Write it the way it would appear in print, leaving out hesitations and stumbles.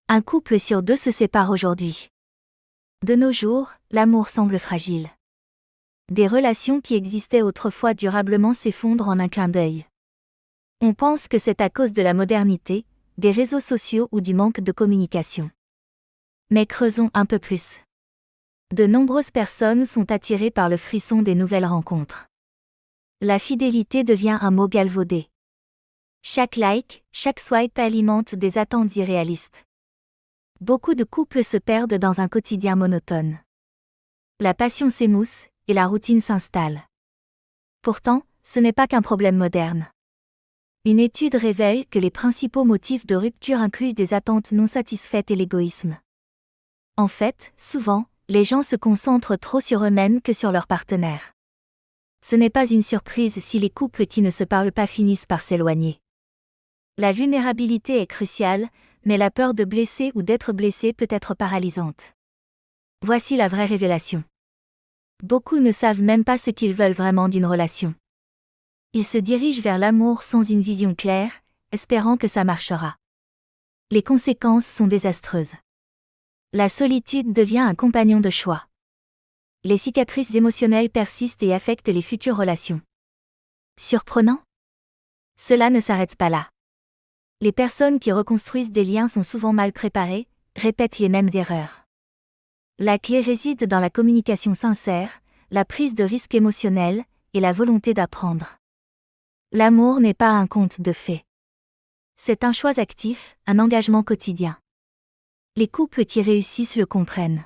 Un couple sur deux se sépare aujourd'hui. De nos jours, l'amour semble fragile. Des relations qui existaient autrefois durablement s'effondrent en un clin d'œil. On pense que c'est à cause de la modernité, des réseaux sociaux ou du manque de communication. Mais creusons un peu plus. De nombreuses personnes sont attirées par le frisson des nouvelles rencontres. La fidélité devient un mot galvaudé. Chaque like, chaque swipe alimente des attentes irréalistes. Beaucoup de couples se perdent dans un quotidien monotone. La passion s'émousse, et la routine s'installe. Pourtant, ce n'est pas qu'un problème moderne. Une étude révèle que les principaux motifs de rupture incluent des attentes non satisfaites et l'égoïsme. En fait, souvent, les gens se concentrent trop sur eux-mêmes que sur leur partenaire. Ce n'est pas une surprise si les couples qui ne se parlent pas finissent par s'éloigner. La vulnérabilité est cruciale, mais la peur de blesser ou d'être blessé peut être paralysante. Voici la vraie révélation. Beaucoup ne savent même pas ce qu'ils veulent vraiment d'une relation. Ils se dirigent vers l'amour sans une vision claire, espérant que ça marchera. Les conséquences sont désastreuses. La solitude devient un compagnon de choix. Les cicatrices émotionnelles persistent et affectent les futures relations. Surprenant ? Cela ne s'arrête pas là. Les personnes qui reconstruisent des liens sont souvent mal préparées, répètent les mêmes erreurs. La clé réside dans la communication sincère, la prise de risques émotionnels, et la volonté d'apprendre. L'amour n'est pas un conte de fées. C'est un choix actif, un engagement quotidien. Les couples qui réussissent le comprennent.